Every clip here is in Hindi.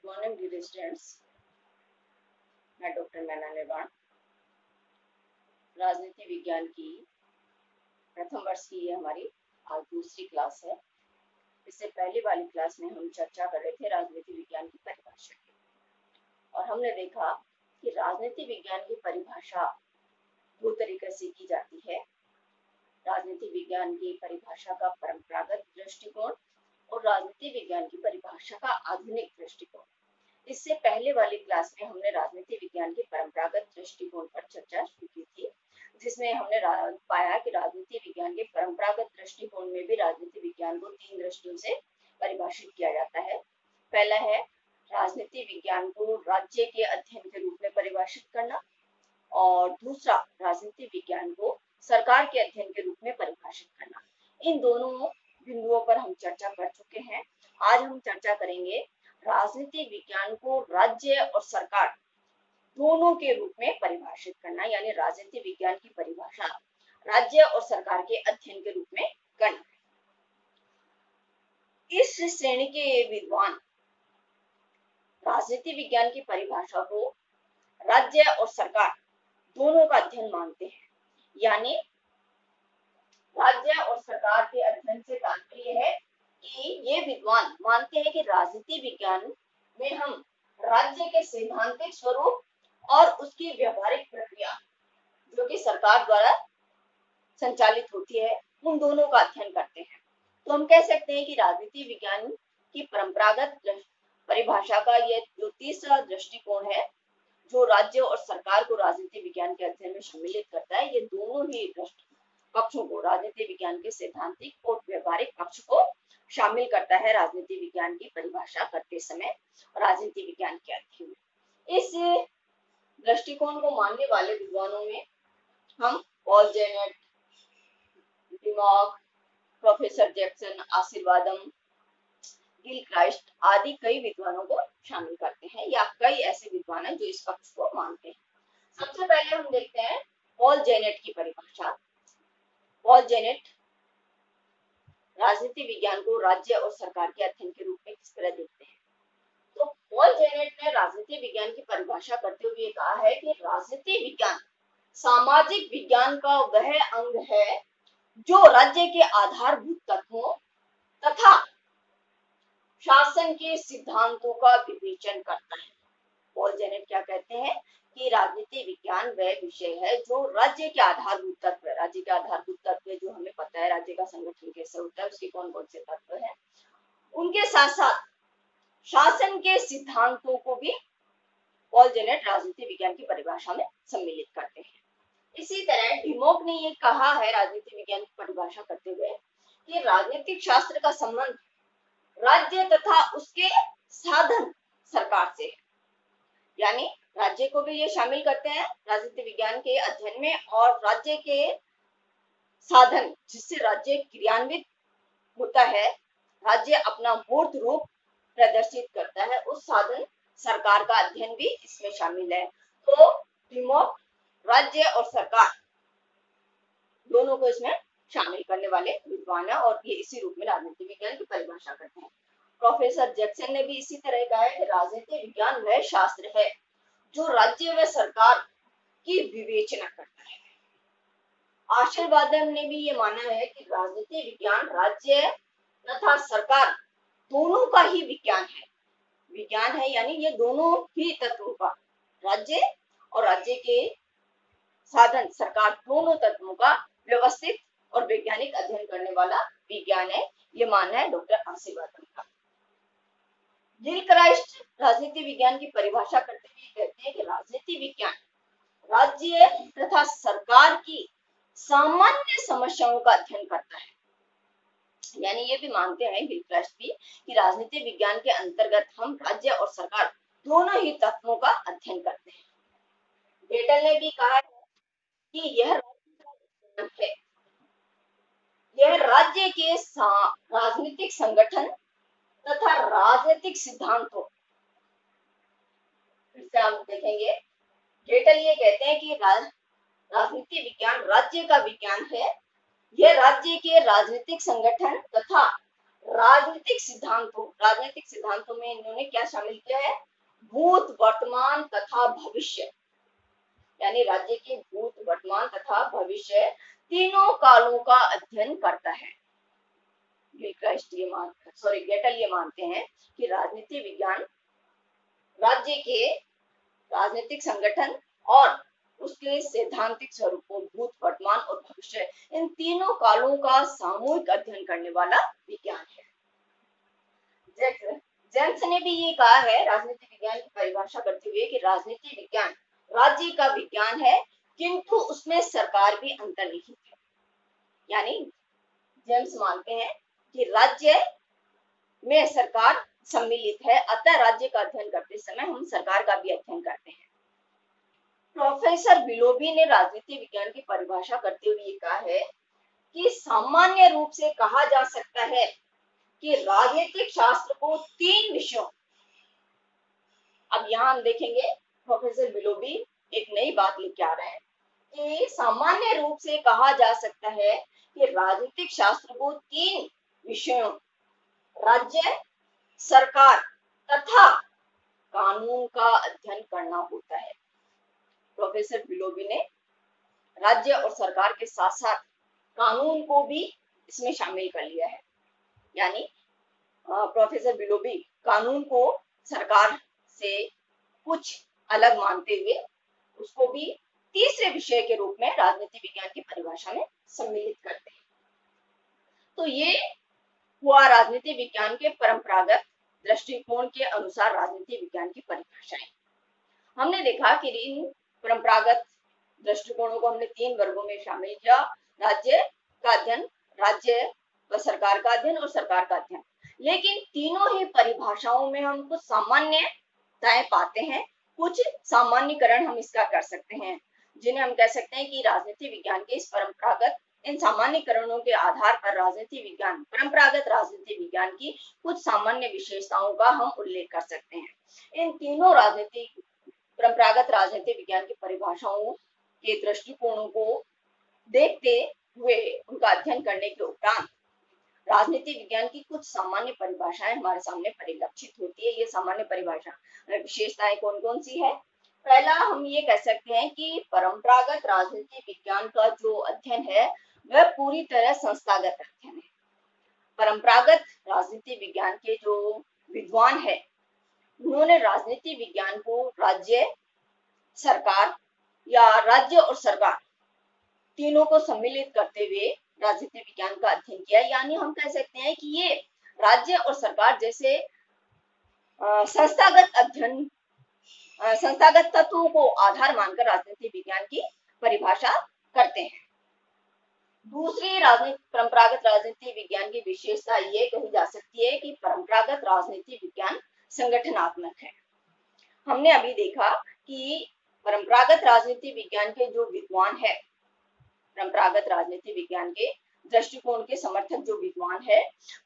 मॉर्निंग डियर स्टूडेंट्स, मैं डॉक्टर मैना निर्वाण राजनीति विज्ञान की प्रथम वर्ष की ये हमारी आज दूसरी क्लास है। इससे पहले वाली क्लास में हम चर्चा कर रहे थे राजनीति विज्ञान की परिभाषा की, और हमने देखा कि राजनीति विज्ञान की परिभाषा दो तरीके से की जाती है। राजनीति विज्ञान की परिभाषा का परंपरागत दृष्टिकोण और राजनीति विज्ञान की परिभाषा का आधुनिक दृष्टिकोण। इससे पहले वाली क्लास में हमने राजनीति विज्ञान के परंपरागत दृष्टिकोण पर चर्चा शुरू की थी, जिसमें हमने पाया कि राजनीति विज्ञान के परंपरागत दृष्टिकोण में भी राजनीति विज्ञान को तीन दृष्टियों से परिभाषित किया जाता है। पहला है राजनीति विज्ञान को राज्य के अध्ययन के रूप में परिभाषित करना, और दूसरा राजनीति विज्ञान को सरकार के अध्ययन के रूप में परिभाषित करना। इन दोनों बिंदुओं पर हम चर्चा कर चुके हैं। आज हम चर्चा करेंगे राजनीति विज्ञान को राज्य और सरकार दोनों के रूप में परिभाषित करना, यानी राजनीति विज्ञान की परिभाषा राज्य और सरकार के अध्ययन के रूप में करना। इस श्रेणी के विद्वान राजनीति विज्ञान की परिभाषा को राज्य और सरकार दोनों का अध्ययन मानते हैं, यानी राज्य और सरकार के अध्ययन से तात्पर्य है कि ये विद्वान मानते हैं कि राजनीति विज्ञान में हम राज्य के सैद्धांतिक स्वरूप और उसकी व्यवहारिक प्रक्रिया जो कि सरकार द्वारा संचालित होती है, उन दोनों का अध्ययन करते हैं। तो हम कह सकते हैं कि राजनीति विज्ञान की परंपरागत परिभाषा का यह जो तीसरा दृष्टिकोण है, जो राज्य और सरकार को राजनीति विज्ञान के अध्ययन में सम्मिलित करता है, ये दोनों ही पक्षों को, राजनीति विज्ञान के सैद्धांतिक और व्यवहारिक पक्ष को शामिल करता है राजनीति विज्ञान की परिभाषा करते समय राजनीति विज्ञान के अध्ययन में। इस दृष्टिकोण को मानने वाले विद्वानों में हम Paul Janet, Dimock, professor Jackson, Ashirvadam, Gilchrist आदि कई विद्वानों को शामिल करते हैं, या कई ऐसे विद्वान हैं जो इस पक्ष को मानते हैं। सबसे पहले हम देखते हैं पॉल जेनेट की परिभाषा। पॉल जेनेट राजनीति विज्ञान को राज्य और सरकार के अध्ययन के रूप में किस तरह देखते हैं। तो पॉल जेनेट ने राजनीति विज्ञान की परिभाषा करते हुए कहा है कि राजनीति विज्ञान सामाजिक विज्ञान का वह अंग है जो राज्य के आधारभूत तत्वों तथा शासन के सिद्धांतों का विवेचन करता है। पॉल जेनेट क्या कहते हैं कि राजनीति विज्ञान वह विषय है जो राज्य के आधारभूत तत्व, राज्य के आधारभूत तत्व जो हमें पता है राज्य का संगठन कैसे होता है, उसके कौन कौन से तत्व हैं, उनके साथ साथ शासन के सिद्धांतों को भी पॉल जेनेट राजनीति विज्ञान की परिभाषा में सम्मिलित करते हैं। इसी तरह डिमॉक ने ये कहा है राजनीति विज्ञान की परिभाषा करते हुए कि राजनीतिक शास्त्र का संबंध राज्य तथा उसके साधन सरकार से है, यानी राज्य को भी ये शामिल करते हैं राजनीति विज्ञान के अध्ययन में, और राज्य के साधन जिससे राज्य क्रियान्वित होता है, राज्य अपना मूर्त रूप प्रदर्शित करता है, उस साधन सरकार का अध्ययन भी इसमें शामिल है। तो डिमॉक राज्य और सरकार दोनों को इसमें शामिल करने वाले विद्वान है, और ये इसी रूप में राजनीति विज्ञान की परिभाषा करते हैं। प्रोफेसर जैक्सन ने भी इसी तरह कहा है कि राजनीति विज्ञान वह शास्त्र है जो राज्य व सरकार की विवेचना करता है। आशीर्वादम ने भी ये माना है कि राजनीति विज्ञान राज्य तथा सरकार दोनों का ही विज्ञान है, यानी ये दोनों ही तत्वों का, राज्य और राज्य के साधन सरकार, दोनों तत्वों का व्यवस्थित और वैज्ञानिक अध्ययन करने वाला विज्ञान है, ये मानना है डॉक्टर आशीर्वादम का। गिलक्राइस्ट राजनीति विज्ञान की परिभाषा करते हुए कहते हैं कि राजनीति विज्ञान राज्य तथा सरकार की सामान्य समस्याओं का अध्ययन करता है, यानी ये भी मानते हैं गिलक्राइस्ट भी कि राजनीति विज्ञान के अंतर्गत हम राज्य और सरकार दोनों ही तत्वों का अध्ययन करते हैं। गेटल ने भी कहा है कि यह राज्य है, यह राज्य के राजनीतिक संगठन तथा राजनीतिक सिद्धांतों, इससे हम देखेंगे गेटल ये कहते हैं कि राजनीति विज्ञान राज्य का विज्ञान है, यह राज्य के राजनीतिक संगठन तथा राजनीतिक सिद्धांतों में इन्होंने क्या शामिल किया है? भूत, वर्तमान तथा भविष्य, यानी राज्य के भूत, वर्तमान तथा भविष्य तीनों कालों का अध्ययन करता है। गेटल ये मानते हैं कि राजनीति विज्ञान राज्य के राजनीतिक संगठन और उसके सैद्धांतिक स्वरूपों, भूत, वर्तमान और भविष्य, इन तीनों कालों का सामूहिक अध्ययन करने वाला विज्ञान है। जेम्स ने भी ये कहा है राजनीति विज्ञान की परिभाषा करते हुए कि राजनीति विज्ञान राज्य का विज्ञान है, किंतु उसमें सरकार भी अंतर्निहित है। यानी जेम्स मानते हैं कि राज्य में सरकार सम्मिलित है, अतः राज्य का अध्ययन करते समय हम सरकार का भी अध्ययन करते हैं। प्रोफेसर विलोबी ने राजनीति विज्ञान की परिभाषा करते हुए कहा है कि सामान्य रूप से कहा जा सकता है कि राजनीतिक शास्त्र को तीन विषयों, अब यहाँ हम देखेंगे प्रोफेसर विलोबी एक नई बात लेके आ रहे हैं कि सामान्य रूप से कहा जा सकता है कि राजनीतिक शास्त्र को तीन विषयों, राज्य, सरकार तथा कानून का अध्ययन करना होता है। प्रोफेसर विलोबी ने राज्य और सरकार के साथ साथ कानून को भी इसमें शामिल कर लिया है। यानी प्रोफेसर विलोबी कानून को सरकार से कुछ अलग मानते हुए उसको भी तीसरे विषय के रूप में राजनीति विज्ञान की परिभाषा में सम्मिलित करते हैं। तो ये हुआ राजनीति विज्ञान के परंपरागत दृष्टिकोण के अनुसार राजनीति विज्ञान की परिभाषाएं। हमने देखा कि इन परंपरागत दृष्टिकोणों को हमने तीन वर्गों में शामिल किया: राज्य का अध्ययन, राज्य व सरकार का अध्ययन और सरकार का अध्ययन। लेकिन तीनों ही परिभाषाओं में हम कुछ सामान्यताएं पाते हैं, कुछ सामान्यीकरण हम इसका कर सकते हैं, जिन्हें हम कह सकते हैं कि राजनीति विज्ञान के इस परंपरागत इन सामान्यीकरणों के आधार पर राजनीति विज्ञान, परंपरागत राजनीति विज्ञान की कुछ सामान्य विशेषताओं का हम उल्लेख कर सकते हैं। इन तीनों परंपरागत राजनीति विज्ञान की परिभाषाओं के दृष्टिकोणों को देखते हुए उनका अध्ययन करने के उपरांत राजनीति विज्ञान की कुछ सामान्य परिभाषाएं हमारे सामने परिलक्षित होती है। ये सामान्य परिभाषा विशेषताएं कौन कौन सी है? पहला हम ये कह सकते हैं कि परंपरागत राजनीति विज्ञान का जो अध्ययन है वह पूरी तरह संस्थागत अध्ययन है। परंपरागत राजनीति विज्ञान के जो विद्वान है उन्होंने राजनीति विज्ञान को राज्य, सरकार या राज्य और सरकार तीनों को सम्मिलित करते हुए राजनीति विज्ञान का अध्ययन किया। यानी हम कह सकते हैं कि ये राज्य और सरकार जैसे संस्थागत अध्ययन, संस्थागत तत्वों को आधार मानकर राजनीति विज्ञान की परिभाषा करते हैं। दूसरी परंपरागत राजनीति विज्ञान की विशेषता ये कही जा सकती है कि परंपरागत राजनीति विज्ञान संगठनात्मक है। हमने अभी देखा कि परंपरागत राजनीति विज्ञान के जो विद्वान है, परंपरागत राजनीति विज्ञान के दृष्टिकोण के समर्थक जो विद्वान है,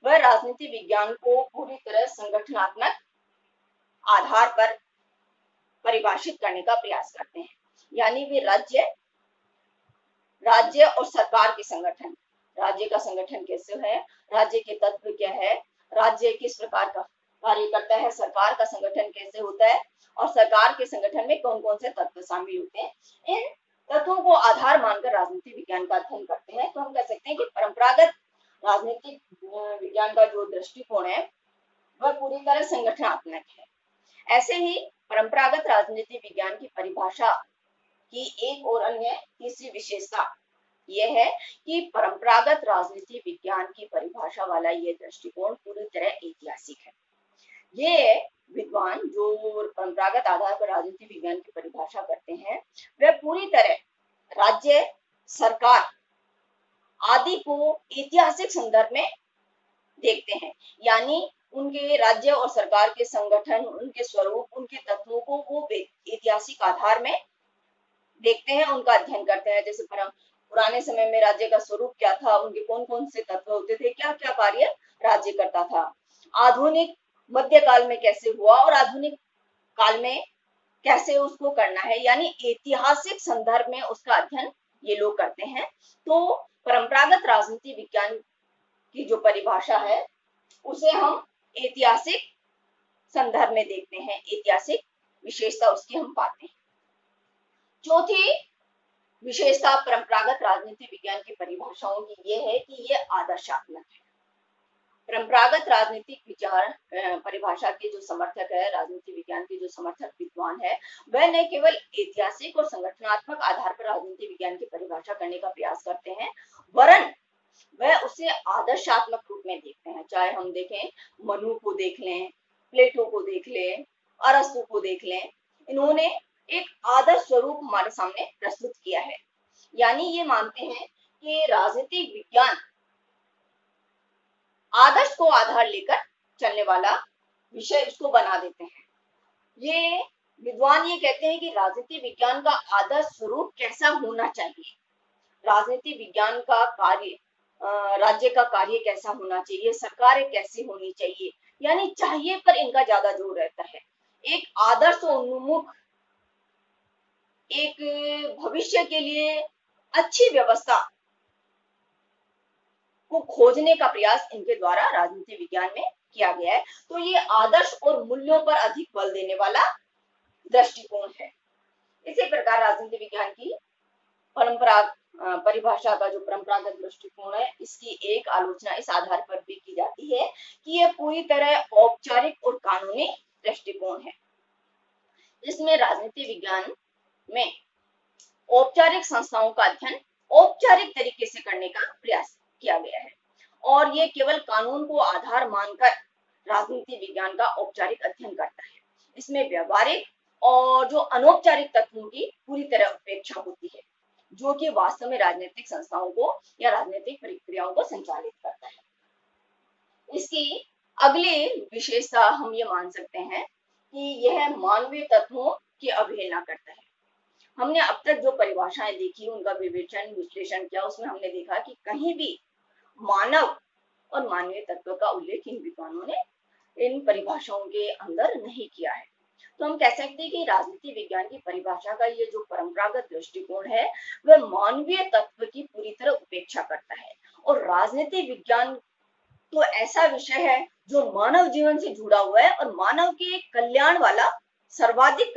वह राजनीति विज्ञान को पूरी तरह संगठनात्मक आधार पर परिभाषित करने का प्रयास करते हैं। यानी वे राज्य और सरकार के संगठन, राज्य का संगठन कैसे है, राज्य के तत्व क्या है, राज्य किस प्रकार का कार्य करता है, सरकार का संगठन कैसे होता है और सरकार के संगठन में कौन कौन से तत्व शामिल होते हैं, इन तत्वों को आधार मानकर राजनीति विज्ञान का अध्ययन करते हैं। तो हम कह सकते हैं कि परंपरागत राजनीतिक विज्ञान का जो दृष्टिकोण है वह पूरी तरह संगठनात्मक है। ऐसे ही परंपरागत राजनीति विज्ञान की परिभाषा की एक और अन्य तीसरी विशेषता यह है कि परंपरागत राजनीति विज्ञान की परिभाषा वाला यह दृष्टिकोण पूरी तरह ऐतिहासिक है। ये विद्वान जो परंपरागत आधार पर राजनीति विज्ञान की परिभाषा करते हैं वे पूरी तरह राज्य, सरकार आदि को ऐतिहासिक संदर्भ में देखते हैं। यानी उनके राज्य और सरकार के संगठन, उनके स्वरूप, उनके तत्वों को वो ऐतिहासिक आधार में देखते हैं, उनका अध्ययन करते हैं। जैसे पुराने समय में राज्य का स्वरूप क्या था, उनके कौन कौन से तत्व होते थे, क्या क्या कार्य राज्य करता था, आधुनिक मध्यकाल में कैसे हुआ और आधुनिक काल में कैसे उसको करना है, यानी ऐतिहासिक संदर्भ में उसका अध्ययन ये लोग करते हैं। तो परंपरागत राजनीति विज्ञान की जो परिभाषा है उसे हम ऐतिहासिक संदर्भ में देखते हैं, ऐतिहासिक विशेषता उसकी हम पाते हैं। चौथी विशेषता परंपरागत राजनीति विज्ञान की परिभाषाओं की ये है कि ये आदर्शात्मक है। परंपरागत राजनीतिक विचार परिभाषा के जो समर्थक है, राजनीति विज्ञान के जो समर्थक विद्वान है, वह न केवल ऐतिहासिक और संगठनात्मक आधार पर राजनीति विज्ञान की परिभाषा करने का प्रयास करते हैं, वरन वह उसे आदर्शात्मक रूप में देखते हैं। चाहे हम देखें, मनु को देख लें, प्लेटो को देख लें, अरस्तु को देख लें, इन्होंने एक आदर्श स्वरूप हमारे सामने प्रस्तुत किया है। यानी ये मानते हैं कि राजनीतिक विज्ञान आदर्श को आधार लेकर चलने वाला विषय उसको बना देते हैं। ये विद्वान ये कहते हैं कि राजनीति विज्ञान का आदर्श स्वरूप कैसा होना चाहिए, राजनीति विज्ञान का कार्य, राज्य का कार्य कैसा होना चाहिए, सरकार कैसी होनी चाहिए, यानी चाहिए पर इनका ज्यादा जोर रहता है। एक आदर्श उन्मुख, एक भविष्य के लिए अच्छी व्यवस्था को खोजने का प्रयास इनके द्वारा राजनीति विज्ञान में किया गया है। तो ये आदर्श और मूल्यों पर अधिक बल देने वाला दृष्टिकोण है। इसी प्रकार राजनीति विज्ञान की परिभाषा का जो परंपरागत दृष्टिकोण है, इसकी एक आलोचना इस आधार पर भी की जाती है कि यह पूरी तरह औपचारिक और कानूनी दृष्टिकोण है। इसमें राजनीति विज्ञान में औपचारिक संस्थाओं का अध्ययन औपचारिक तरीके से करने का प्रयास किया गया है और ये केवल कानून को आधार मानकर राजनीति विज्ञान का औपचारिक अध्ययन करता है। इसमें व्यवहारिक और जो अनौपचारिक तत्वों की पूरी तरह उपेक्षा होती है, जो कि वास्तव में राजनीतिक संस्थाओं को या राजनीतिक प्रक्रियाओं को संचालित करता है। इसकी अगली विशेषता हम ये मान सकते हैं कि यह मानवीय तत्वों की अवहेलना करता है। हमने अब तक जो परिभाषाएं देखी, उनका विवेचन विश्लेषण किया, उसमें हमने देखा कि कहीं भी मानव और मानवीय तत्व का उल्लेख इन विद्वानों ने इन परिभाषाओं के अंदर नहीं किया है। तो हम कह सकते हैं कि राजनीति विज्ञान की परिभाषा का ये जो परंपरागत दृष्टिकोण है, वह मानवीय तत्व की पूरी तरह उपेक्षा करता है। और राजनीति विज्ञान तो ऐसा विषय है जो मानव जीवन से जुड़ा हुआ है और मानव के कल्याण वाला सर्वाधिक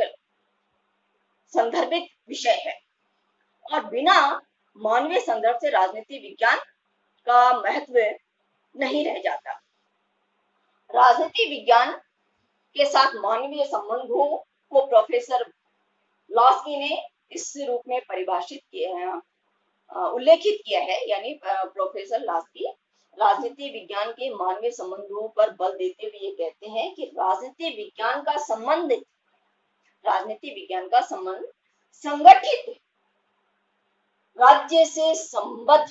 संदर्भित विषय है। और बिना मानवीय संदर्भ से राजनीति विज्ञान का महत्व नहीं रह जाता। राजनीति विज्ञान के साथ मानवीय संबंधों को प्रोफेसर लॉस्की ने इस रूप में परिभाषित किया है, उल्लेखित किया है। यानी प्रोफेसर लॉस्की राजनीति विज्ञान के मानवीय संबंधों पर बल देते हुए ये कहते हैं कि राजनीति विज्ञान का संबंध संगठित राज्य से संबद्ध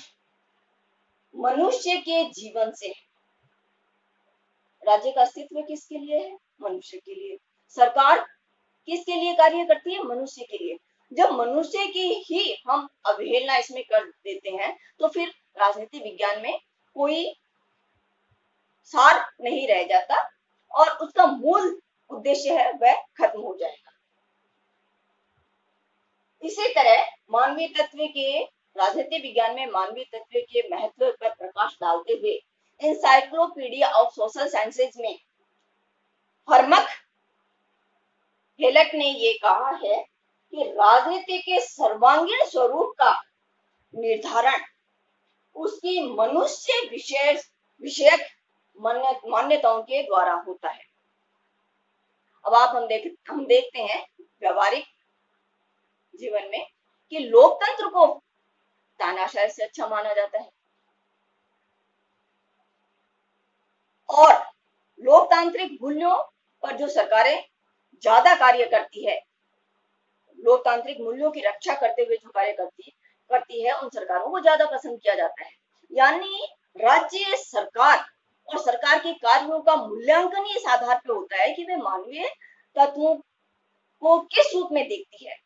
मनुष्य के जीवन से है। राज्य का अस्तित्व किसके लिए है? मनुष्य के लिए। सरकार किसके लिए कार्य करती है? मनुष्य के लिए। जब मनुष्य की ही हम अवहेलना इसमें कर देते हैं तो फिर राजनीति विज्ञान में कोई सार नहीं रह जाता और उसका मूल उद्देश्य है वह खत्म हो जाएगा। इसी तरह मानवीय तत्व के राजनीति विज्ञान में मानवीय तत्व के महत्व पर प्रकाश डालते हुए एनसाइक्लोपीडिया ऑफ सोशल साइंसेज में हरमख हेलक ने ये कहा है कि राजनीति के सर्वांगीण स्वरूप का निर्धारण उसकी मनुष्य विषयक मान्यताओं के द्वारा होता है। अब हम देखते हैं व्यवहारिक जीवन में कि लोकतंत्र को तानाशाही से अच्छा माना जाता है और लोकतांत्रिक मूल्यों पर जो सरकारें ज्यादा कार्य करती है, लोकतांत्रिक मूल्यों की रक्षा करते हुए जो कार्य करती है, उन सरकारों को ज्यादा पसंद किया जाता है। यानी राज्य सरकार और सरकार के कार्यों का मूल्यांकन इस आधार पर होता है कि वे मानवीय तत्वों को किस रूप में देखती है,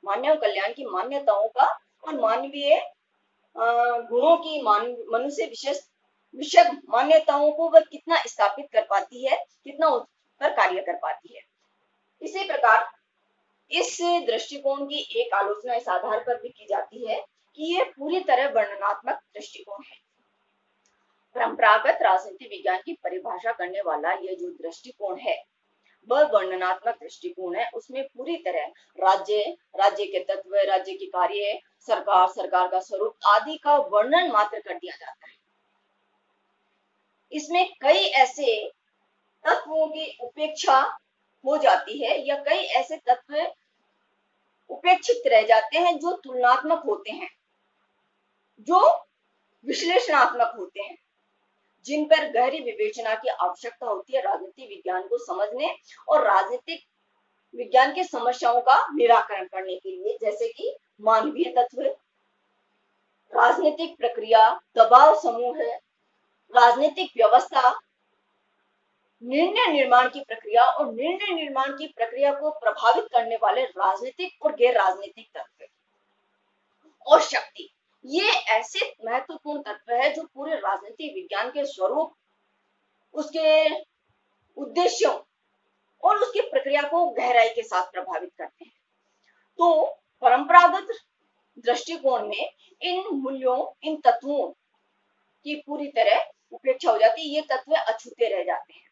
मानव कल्याण की मान्यताओं का और मानवीय गुणों की मनुष्य विषय मान्यताओं को वह कितना स्थापित कर पाती है, कितना उस पर कार्य कर पाती है। इसी प्रकार इस दृष्टिकोण की एक आलोचना इस आधार पर भी की जाती है कि यह पूरी तरह वर्णनात्मक दृष्टिकोण है परंपरागत राजनीति विज्ञान की परिभाषा करने वाला यह जो दृष्टिकोण है वह वर्णनात्मक दृष्टिकोण है। उसमें पूरी तरह राज्य, राज्य के तत्व, राज्य के कार्य, सरकार, सरकार का स्वरूप आदि का वर्णन मात्र कर दिया जाता है। इसमें कई ऐसे तत्वों की उपेक्षा हो जाती है या कई ऐसे तत्व उपेक्षित रह जाते हैं जो तुलनात्मक होते हैं, जो विश्लेषणात्मक होते हैं, जिन पर गहरी विवेचना की आवश्यकता होती है राजनीति विज्ञान को समझने और राजनीतिक विज्ञान की समस्याओं का निराकरण करने के लिए, जैसे कि मानवीय तत्व, राजनीतिक प्रक्रिया, दबाव समूह, राजनीतिक व्यवस्था, निर्णय निर्माण की प्रक्रिया और निर्णय निर्माण की प्रक्रिया को प्रभावित करने वाले राजनीतिक और गैर राजनीतिक तत्व और शक्ति। ये ऐसे महत्वपूर्ण तत्व है जो पूरे राजनीतिक विज्ञान के स्वरूप, उसके उद्देश्यों और उसकी प्रक्रिया को गहराई के साथ प्रभावित करते हैं। तो परंपरागत दृष्टिकोण में इन मूल्यों, इन तत्वों की पूरी तरह उपेक्षा हो जाती है, ये तत्व अछूते रह जाते हैं।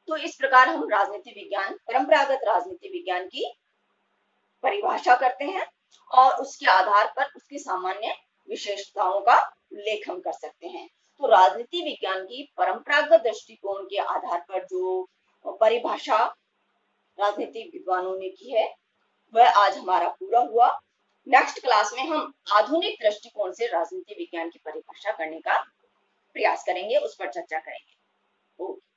तो इस प्रकार हम राजनीति विज्ञान, परंपरागत राजनीति विज्ञान की परिभाषा करते हैं और उसके आधार पर उसकी सामान्य विशेषताओं का लेखन कर सकते हैं। तो राजनीति विज्ञान की परंपरागत दृष्टिकोण के आधार पर जो परिभाषा राजनीतिक विद्वानों ने की है वह आज हमारा पूरा हुआ। नेक्स्ट क्लास में हम आधुनिक दृष्टिकोण से राजनीति विज्ञान की परिभाषा करने का प्रयास करेंगे, उस पर चर्चा करेंगे। ओके।